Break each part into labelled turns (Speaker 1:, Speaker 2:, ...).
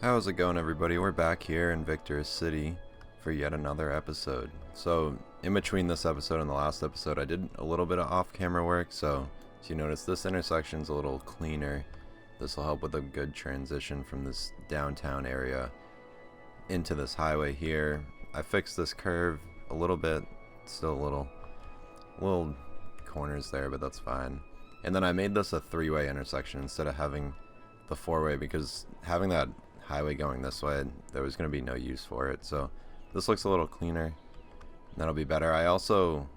Speaker 1: How's it going, everybody? We're back here in VICTORUS City for yet another episode. So, in between this episode and the last episode, I did a little bit of off-camera work, so as you notice, this intersection's a little cleaner. This will help with a good transition from this downtown area into this highway here. I fixed this curve a little bit, still a little corners there, but that's fine. And then I made this a three-way intersection instead of having the four-way, because having that highway going this way, there was going to be no use for it. So this looks a little cleaner. That'll be better. I also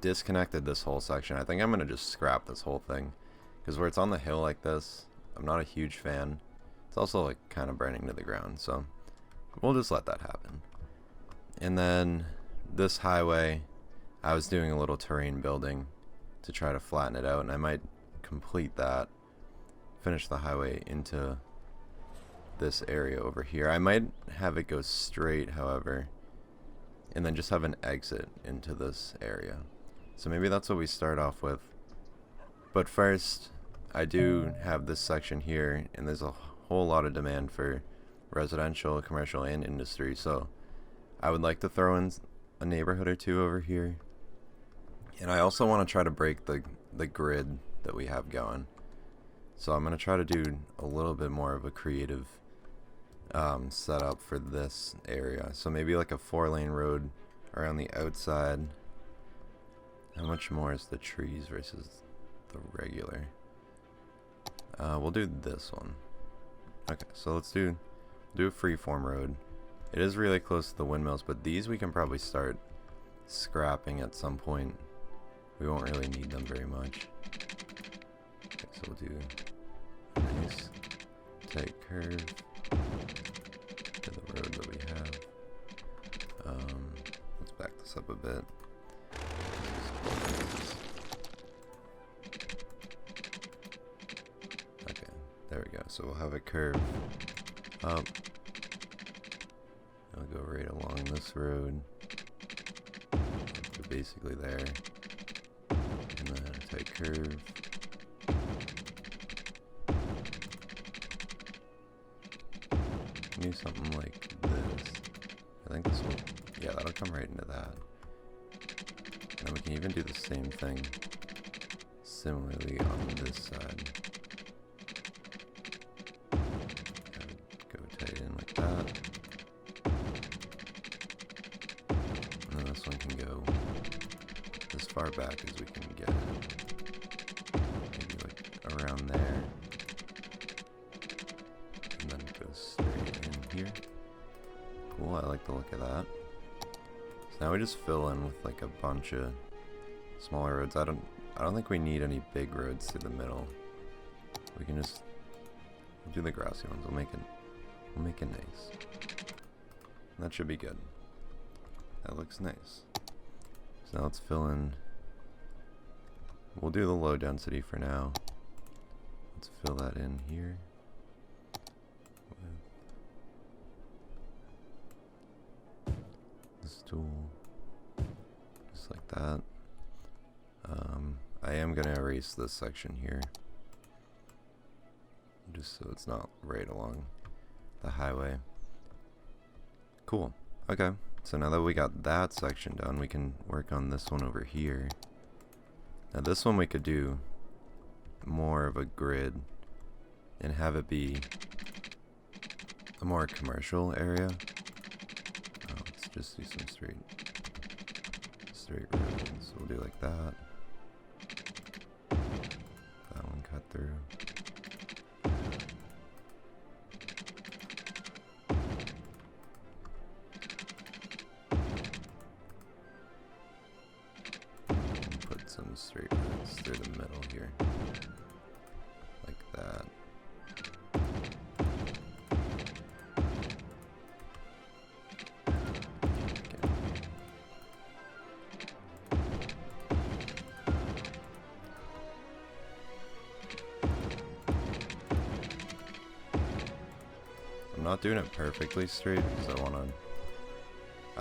Speaker 1: disconnected this whole section. I think I'm going to just scrap this whole thing, because where it's on the hill like this, I'm not a huge fan. It's also like kind of burning to the ground, so we'll just let that happen. And then this highway, I was doing a little terrain building to try to flatten it out, and I might complete that, finish the highway into this area over here. I might have it go straight, however, and then just have an exit into this area. So maybe that's what we start off with. But first, I do have this section here, and there's a whole lot of demand for residential, commercial, and industry. So I would like to throw in a neighborhood or two over here. And I also want to try to break the grid that we have going. So I'm going to try to do a little bit more of a creative setup for this area. So maybe like a 4-lane road around the outside. How much more is the trees versus the regular? We'll do this one. Okay, so let's do a freeform road. It is really close to the windmills, but these we can probably start scrapping at some point. We won't really need them very much. Okay, so we'll do a nice tight curve to the road that we have. Let's back this up a bit. Okay, there we go. So we'll have a curve up. It'll go right along this road to basically there, and then a tight curve. Do something like this. I think this will, yeah, that'll come right into that. And then we can even do the same thing similarly on this side. Go tight in like that. And then this one can go as far back as we can get it. Maybe like around there. And then it goes straight in here. Cool, I like the look of that. So now we just fill in with like a bunch of smaller roads. I don't think we need any big roads through the middle. We can just do the grassy ones. We'll make it nice. And that should be good. That looks nice. So now let's fill in. We'll do the low density for now. Let's fill that in here. Tool, just like that. I am gonna erase this section here, just so it's not right along the highway. Cool. Okay, so now that we got that section done, we can work on this one over here. Now this one we could do more of a grid and have it be a more commercial area. Let's just do some straight roads. We'll do like that. That one cut through. And put some straight roads through the middle here. Like that. I'm not doing it perfectly straight because I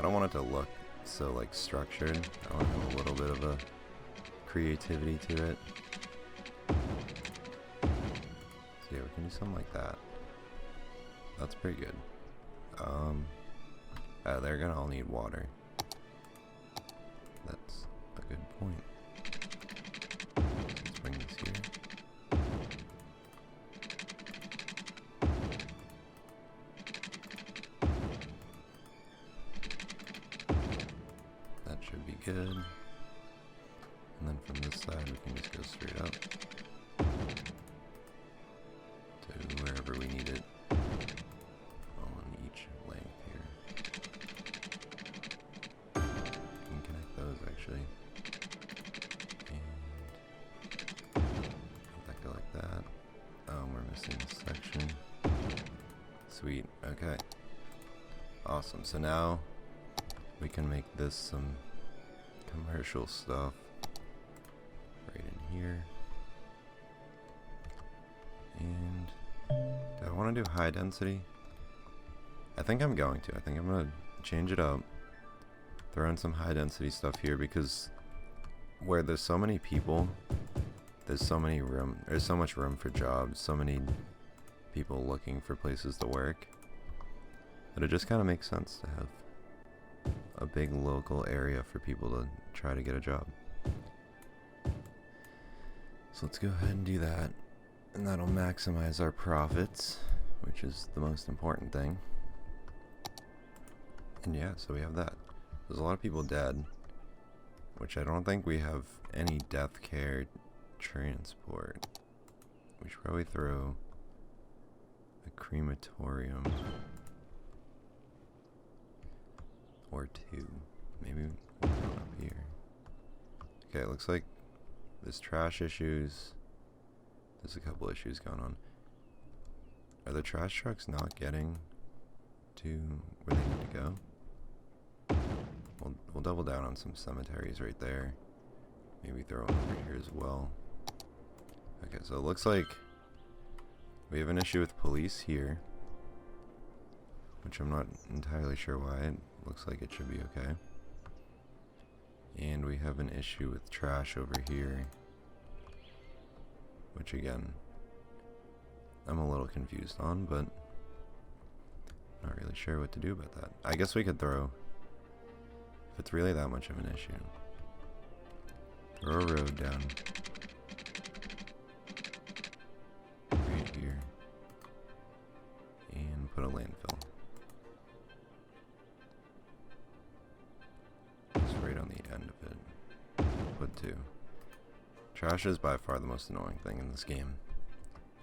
Speaker 1: don't want it to look so like structured. I want to have a little bit of a creativity to it. So yeah, we can do something like that. That's pretty good. They're gonna all need water. That's a good point. Let's bring this here. That should be good. And then from this side, we can just go straight up to wherever we need it on each length here. We can connect those actually. And have that go like that. We're missing this section. Sweet, okay. Awesome, so now we can make this some commercial stuff right in here. And do I want to do high density? I think I'm going to. I think I'm going to change it up. Throw in some high density stuff here because where there's so many people, there's so much room for jobs, so many people looking for places to work, that it just kind of makes sense to have a big local area for people to try to get a job. So let's go ahead and do that, and that'll maximize our profits, which is the most important thing. And yeah, so we have that. There's a lot of people dead, which I don't think we have any death care transport. We should probably throw a crematorium or two. Maybe we'll throw it up here. Okay, it looks like there's trash issues. There's a couple issues going on. Are the trash trucks not getting to where they need to go? We'll double down on some cemeteries right there. Maybe throw them over here as well. Okay, so it looks like we have an issue with police here, which I'm not entirely sure why. It looks like it should be okay. And we have an issue with trash over here, which again, I'm a little confused on, but not really sure what to do about that. I guess we could throw, if it's really that much of an issue, throw a road down right here and put a landfill. Just right on the end of it. Put two. Trash is by far the most annoying thing in this game.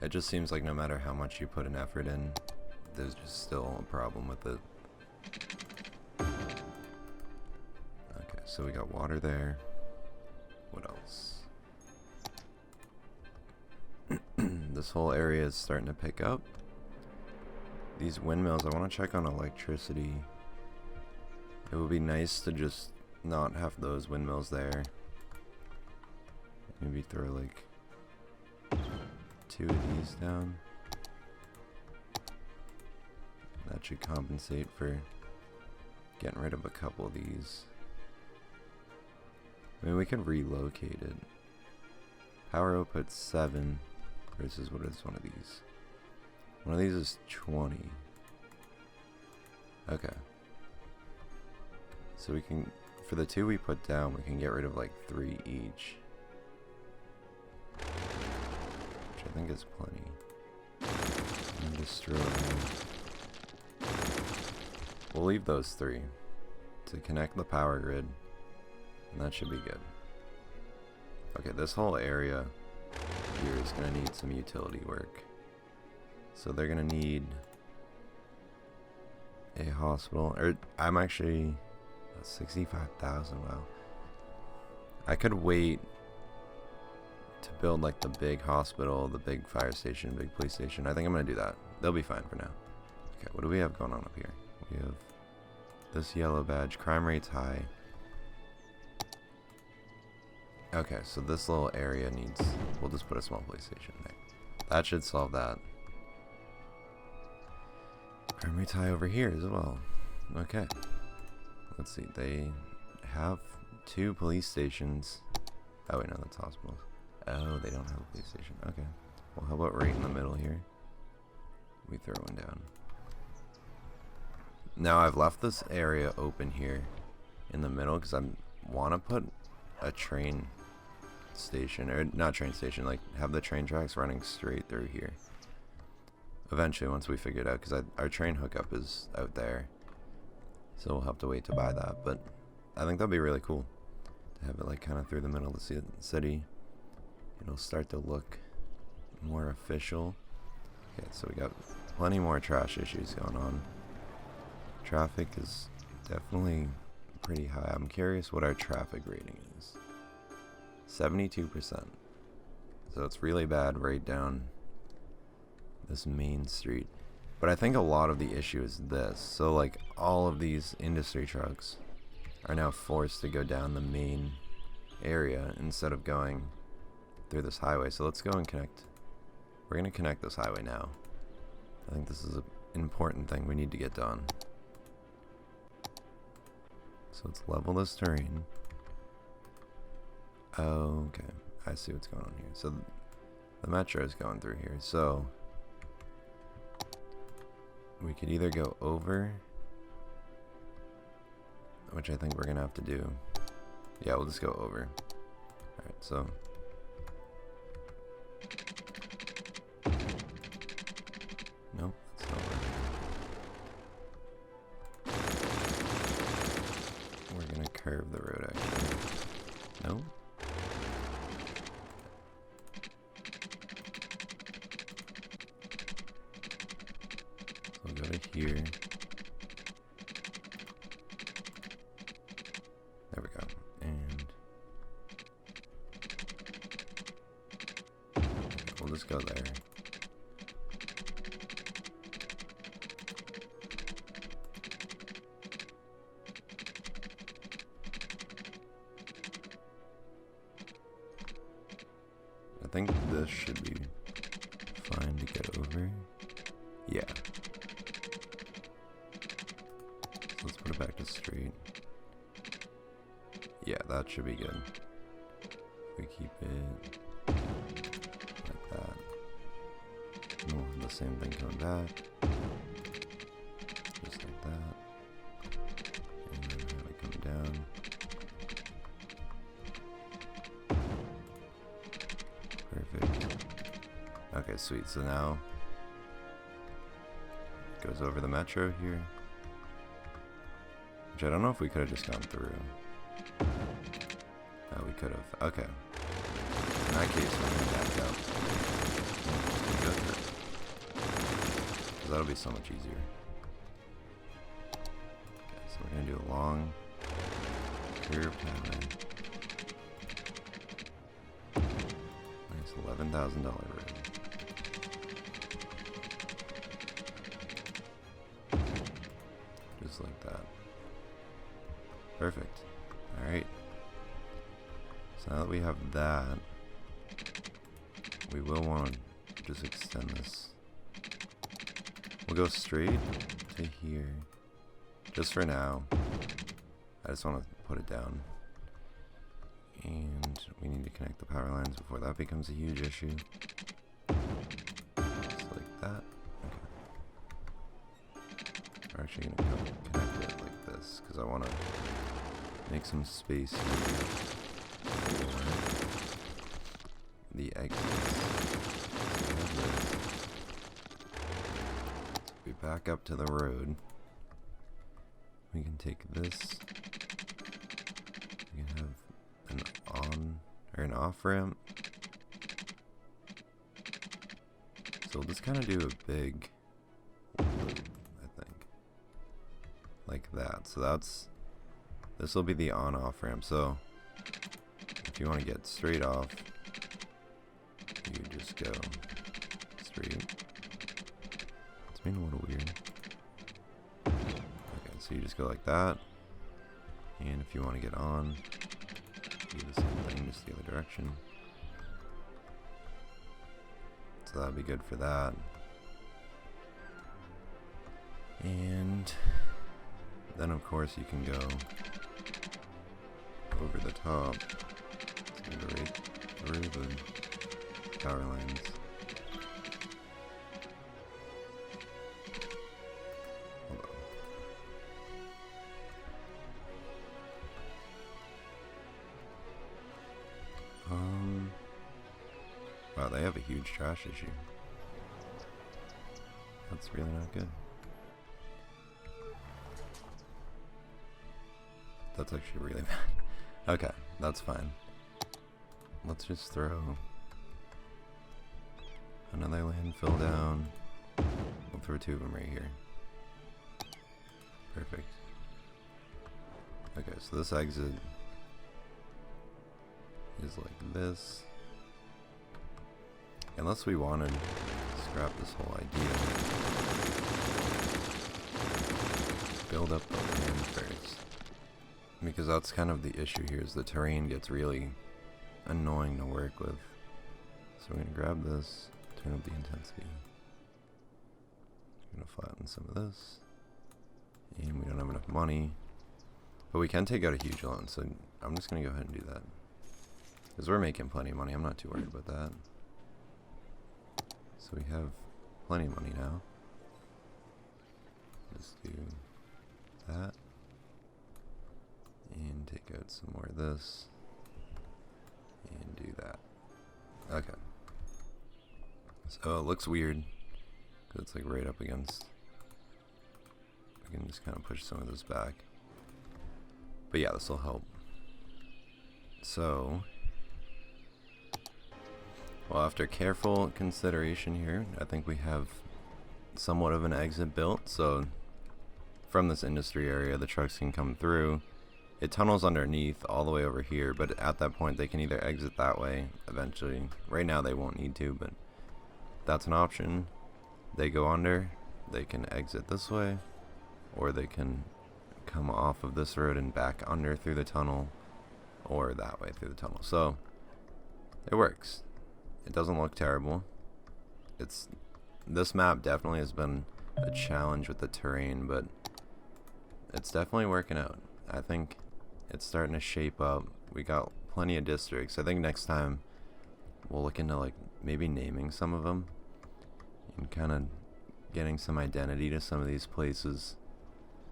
Speaker 1: It just seems like no matter how much you put an effort in, there's just still a problem with it. Okay, so we got water there. What else? This whole area is starting to pick up. These windmills, I want to check on electricity. It would be nice to just not have those windmills there. Maybe throw like 2 of these down. That should compensate for getting rid of a couple of these. I mean, we can relocate it. Power output 7 versus what is one of these? One of these is 20. Okay. So we can, for the 2 we put down, we can get rid of like 3 each. Which I think is plenty. And destroy. We'll leave those 3 to connect the power grid, and that should be good. Okay, this whole area here is going to need some utility work. So they're going to need a hospital, or I'm actually 65,000. Wow. I could wait to build like the big hospital, the big fire station, big police station. I think I'm going to do that. They'll be fine for now. Okay, what do we have going on up here? We have this yellow badge. Crime rate's high. Okay, so this little area needs... We'll just put a small police station there. That should solve that. Crime rate's high over here as well. Okay. Let's see. They have 2 police stations. Oh, wait, no, that's hospitals. Oh, they don't have a police station. Okay. Well, how about right in the middle here? We throw one down. Now I've left this area open here in the middle because I want to put a train station, or not train station, like have the train tracks running straight through here. Eventually, once we figure it out, because our train hookup is out there. So we'll have to wait to buy that, but I think that'd be really cool to have it like kind of through the middle of the city. It'll start to look more official. Okay, so we got plenty more trash issues going on. Traffic is definitely pretty high. I'm curious what our traffic rating is. 72%. So it's really bad right down this main street. But I think a lot of the issue is this. So like all of these industry trucks are now forced to go down the main area instead of going through this highway. So let's go and connect. We're going to connect this highway now. I think this is an important thing we need to get done. So let's level this terrain. Okay, I see what's going on here. So the metro is going through here. So we could either go over, which I think we're gonna have to do. Yeah, we'll just go over. Alright, so nope, that's not working. We're gonna curve the road actually. Nope. So we'll go to here. There we go. And we'll just go there. I think this should be fine to get over. Yeah. So let's put it back to straight. Yeah, that should be good. If we keep it like that. And we'll have the same thing coming back. Just like that. And then have it come down. Perfect. Okay, sweet. So now it goes over the metro here. Which I don't know if we could have just gone through. Oh, we could have. Okay. In that case, we're going to back up. Go through. Because that'll be so much easier. Okay, so we're going to do a long curved highway. Nice $11,000 road. Just like that. Perfect. Alright. So now that we have that, we will want to just extend this. We'll go straight to here. Just for now. I just want to put it down. And we need to connect the power lines before that becomes a huge issue. Just like that. Okay. We're actually going to connect it like this, because I want to make some space here for the exits. We back up to the road. We can take this. We can have an on or an off ramp. So we'll just kind of do a big loop, I think, like that. So this will be the on-off ramp. So if you want to get straight off, you just go straight. It's being a little weird. Okay, so you just go like that. And if you want to get on, do the same thing, just the other direction. So that'd be good for that. And then of course you can go over the top. It's gonna go right through the power lines. Hold on. Wow, they have a huge trash issue. That's really not good. That's actually really bad. Okay, that's fine. Let's just throw another landfill down. We'll throw 2 of them right here. Perfect. Okay, so this exit is like this. Unless we wanted to scrap this whole idea. Build up the land first. Because that's kind of the issue here, is the terrain gets really annoying to work with. So we're going to grab this, turn up the intensity. We're going to flatten some of this. And we don't have enough money. But we can take out a huge loan, so I'm just going to go ahead and do that. Because we're making plenty of money, I'm not too worried about that. So we have plenty of money now. Let's do that. And take out some more of this. And do that. Okay. So it looks weird. Because it's like right up against. We can just kind of push some of this back. But yeah, this will help. So. Well, after careful consideration here, I think we have somewhat of an exit built. So from this industry area, the trucks can come through. It tunnels underneath all the way over here, but at that point they can either exit that way eventually. Right now they won't need to, but that's an option. They go under, they can exit this way, or they can come off of this road and back under through the tunnel, or that way through the tunnel. So it works. It doesn't look terrible. This map definitely has been a challenge with the terrain, but it's definitely working out. I think it's starting to shape up. We got plenty of districts. I think next time we'll look into like maybe naming some of them and kind of getting some identity to some of these places.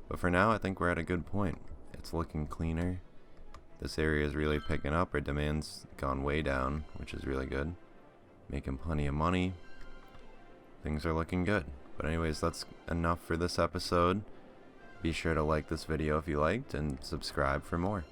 Speaker 1: But for now, I think we're at a good point. It's looking cleaner. This area is really picking up. Our demand's gone way down, which is really good. Making plenty of money. Things are looking good. But anyways, that's enough for this episode. Be sure to like this video if you liked and subscribe for more.